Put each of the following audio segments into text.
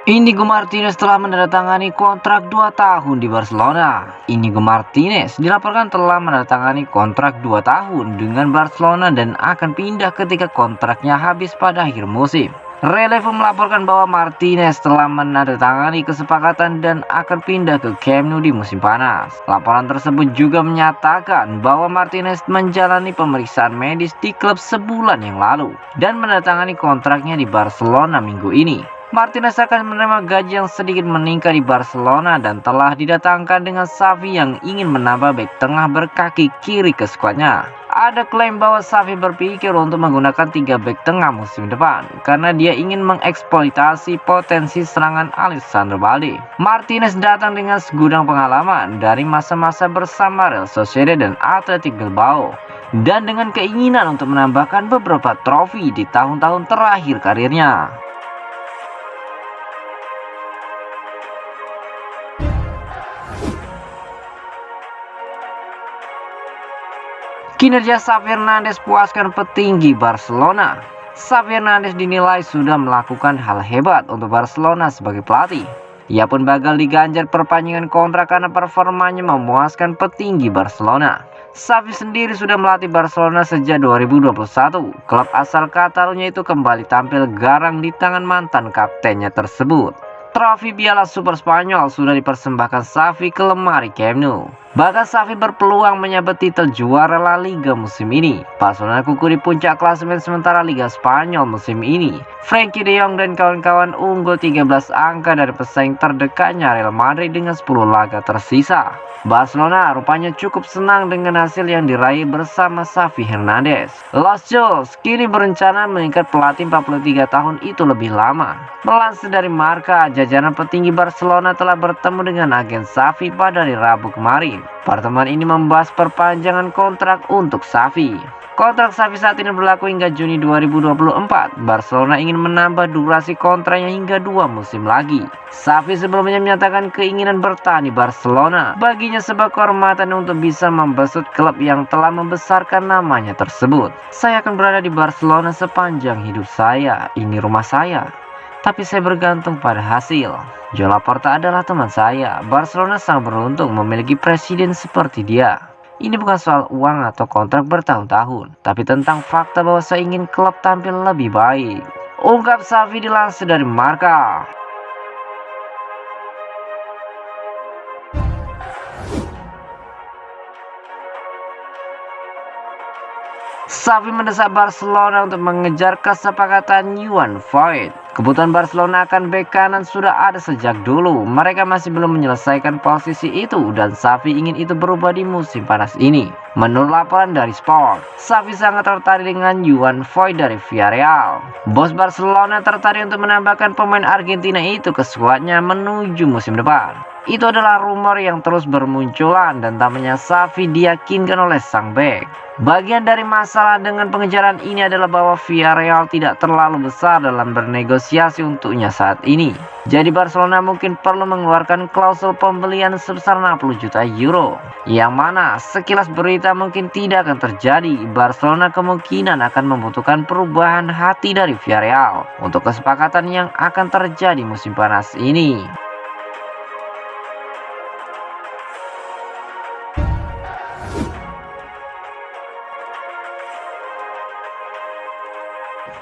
Inigo Martinez telah menandatangani kontrak 2 tahun di Barcelona. Inigo Martinez dilaporkan telah menandatangani kontrak 2 tahun dengan Barcelona dan akan pindah ketika kontraknya habis pada akhir musim. Relevo melaporkan bahwa Martinez telah menandatangani kesepakatan dan akan pindah ke Camp Nou di musim panas. Laporan tersebut juga menyatakan bahwa Martinez menjalani pemeriksaan medis di klub sebulan yang lalu dan menandatangani kontraknya di Barcelona minggu ini. Martinez akan menerima gaji yang sedikit meningkat di Barcelona dan telah didatangkan dengan Xavi yang ingin menambah bek tengah berkaki kiri ke skuadnya. Ada klaim bahwa Xavi berpikir untuk menggunakan 3 bek tengah musim depan karena dia ingin mengeksploitasi potensi serangan Alexandre Balde. Martinez datang dengan segudang pengalaman dari masa-masa bersama Real Sociedad dan Athletic Bilbao dan dengan keinginan untuk menambahkan beberapa trofi di tahun-tahun terakhir karirnya. Kinerja Xavi Hernandez puaskan petinggi Barcelona. Xavi Hernandez dinilai sudah melakukan hal hebat untuk Barcelona sebagai pelatih. Ia pun bakal diganjar perpanjangan kontrak karena performanya memuaskan petinggi Barcelona. Xavi sendiri sudah melatih Barcelona sejak 2021. Klub asal Catalunya itu kembali tampil garang di tangan mantan kaptennya tersebut. Trofi Piala Super Spanyol sudah dipersembahkan Xavi ke lemari Camp Nou. Bahkan Xavi berpeluang menyabet titel juara La Liga musim ini. Barcelona kuku di puncak klasemen sementara Liga Spanyol musim ini. Frenkie de Jong dan kawan-kawan unggul 13 angka dari pesaing terdekatnya Real Madrid dengan 10 laga tersisa. Barcelona rupanya cukup senang dengan hasil yang diraih bersama Xavi Hernandez. Los Jules kini berencana mengikat pelatih 43 tahun itu lebih lama. Melansir dari Marca, jajaran petinggi Barcelona telah bertemu dengan agen Xavi pada hari Rabu kemarin. Pertemuan ini membahas perpanjangan kontrak untuk Xavi. Kontrak Xavi saat ini berlaku hingga Juni 2024. Barcelona ingin menambah durasi kontraknya hingga 2 musim lagi. Xavi sebelumnya menyatakan keinginan bertahan di Barcelona. Baginya sebuah kehormatan untuk bisa membesut klub yang telah membesarkan namanya tersebut. Saya akan berada di Barcelona sepanjang hidup saya. Ini rumah saya. Tapi saya bergantung pada hasil. Joan Laporta adalah teman saya. Barcelona sangat beruntung memiliki presiden seperti dia. Ini bukan soal uang atau kontrak bertahun-tahun, tapi tentang fakta bahwa saya ingin klub tampil lebih baik, ungkap Xavi dilansir dari Marca. Xavi mendesak Barcelona untuk mengejar kesepakatan Joan Foyth. Kebutuhan Barcelona akan bek kanan sudah ada sejak dulu. Mereka masih belum menyelesaikan posisi itu dan Xavi ingin itu berubah di musim panas ini. Menurut laporan dari Sport, Xavi sangat tertarik dengan Joan Foyth dari Villarreal. Bos Barcelona tertarik untuk menambahkan pemain Argentina itu ke skuadnya menuju musim depan. Itu adalah rumor yang terus bermunculan dan tampaknya Xavi diyakinkan oleh sang bek. Bagian dari masalah dengan pengejaran ini adalah bahwa Villarreal tidak terlalu besar dalam bernegosiasi untuknya saat ini. Jadi Barcelona mungkin perlu mengeluarkan klausul pembelian sebesar 60 juta euro. Yang mana sekilas berita mungkin tidak akan terjadi. Barcelona kemungkinan akan membutuhkan perubahan hati dari Villarreal untuk kesepakatan yang akan terjadi musim panas ini.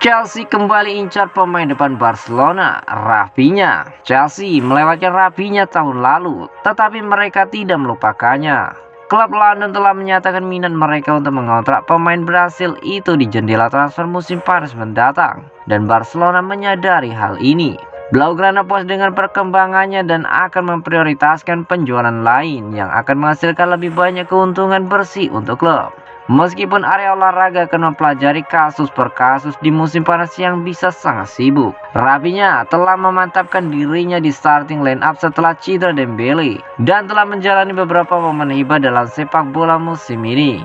Chelsea kembali incar pemain depan Barcelona, Rafinha. Chelsea melewatkan Rafinha tahun lalu, tetapi mereka tidak melupakannya. Klub London telah menyatakan minat mereka untuk mengontrak pemain Brasil itu di jendela transfer musim panas mendatang, dan Barcelona menyadari hal ini. Blaugrana puas dengan perkembangannya dan akan memprioritaskan penjualan lain yang akan menghasilkan lebih banyak keuntungan bersih untuk klub. Meskipun area olahraga akan mempelajari kasus per kasus di musim panas yang bisa sangat sibuk, Rafinha telah memantapkan dirinya di starting line up setelah cedera Dembele dan telah menjalani beberapa momen hebat dalam sepak bola musim ini.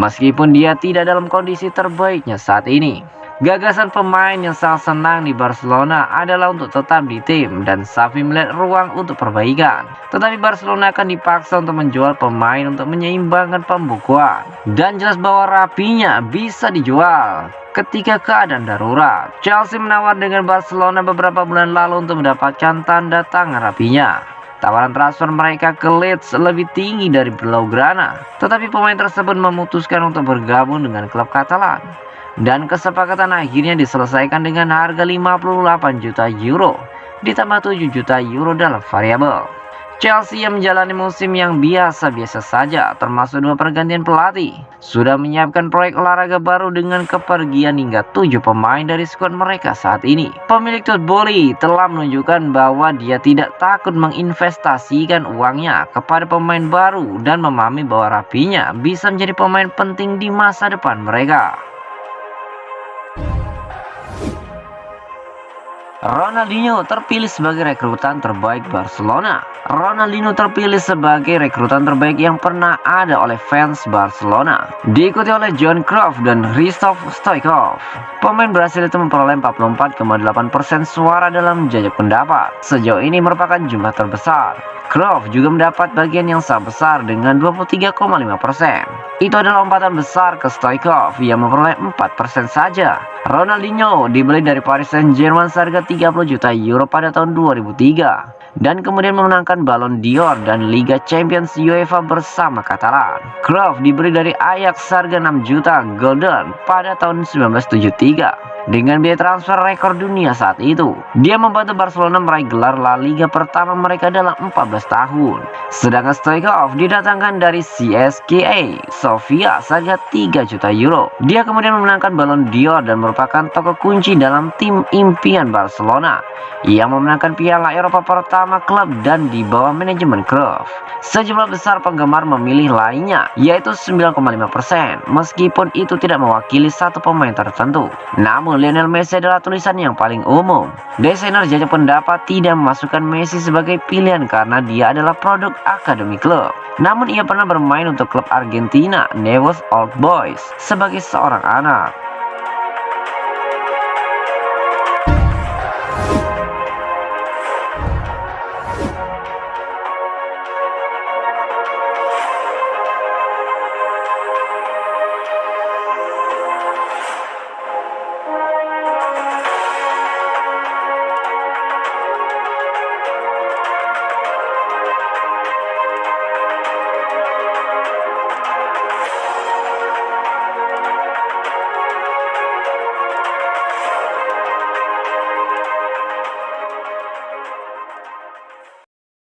Meskipun dia tidak dalam kondisi terbaiknya saat ini. Gagasan pemain yang sangat senang di Barcelona adalah untuk tetap di tim dan Xavi melihat ruang untuk perbaikan. Tetapi Barcelona akan dipaksa untuk menjual pemain untuk menyeimbangkan pembukuan. Dan jelas bahwa Rafinha bisa dijual ketika keadaan darurat. Chelsea menawar dengan Barcelona beberapa bulan lalu untuk mendapatkan tanda tangan Rafinha. Tawaran transfer mereka ke Leeds lebih tinggi dari Blaugrana, tetapi pemain tersebut memutuskan untuk bergabung dengan klub Katalan. Dan kesepakatan akhirnya diselesaikan dengan harga 58 juta euro ditambah 7 juta euro dalam variabel. Chelsea yang menjalani musim yang biasa-biasa saja termasuk 2 pergantian pelatih sudah menyiapkan proyek olahraga baru dengan kepergian hingga 7 pemain dari skuad mereka saat ini. Pemilik Todd Boehly telah menunjukkan bahwa dia tidak takut menginvestasikan uangnya kepada pemain baru dan memahami bahwa Rafinha bisa menjadi pemain penting di masa depan mereka. Ronaldinho terpilih sebagai rekrutan terbaik Barcelona. Ronaldinho terpilih sebagai rekrutan terbaik yang pernah ada oleh fans Barcelona, diikuti oleh Johan Cruyff dan Hristoff Stoichkov. Pemain Brasil itu memperoleh 44,8% suara dalam jajak pendapat. Sejauh ini merupakan jumlah terbesar. Cruyff juga mendapat bagian yang sangat besar dengan 23,5%. Itu adalah lompatan besar ke Stoichkov yang memperoleh 4% saja. Ronaldinho dibeli dari Paris Saint-Germain seharga 30 juta euro pada tahun 2003 dan kemudian memenangkan Ballon d'Or dan Liga Champions UEFA bersama Katalan. Cruyff dibeli dari Ajax seharga 6 juta golden pada tahun 1973. Dengan biaya transfer rekor dunia saat itu, dia membantu Barcelona meraih gelar La Liga pertama mereka dalam 14 tahun. Sedangkan Stoichkov didatangkan dari CSKA Sofia seharga 3 juta euro. Dia kemudian memenangkan Ballon d'Or dan merupakan tokoh kunci dalam tim impian Barcelona yang memenangkan Piala Eropa pertama klub dan di bawah manajemen Cruyff. Sejumlah besar penggemar memilih lainnya, yaitu 9,5%, meskipun itu tidak mewakili satu pemain tertentu. Namun Lionel Messi adalah tulisan yang paling umum. Desainer jajak pendapat tidak memasukkan Messi sebagai pilihan karena dia adalah produk akademi klub. Namun ia pernah bermain untuk klub Argentina, Newell's Old Boys, sebagai seorang anak.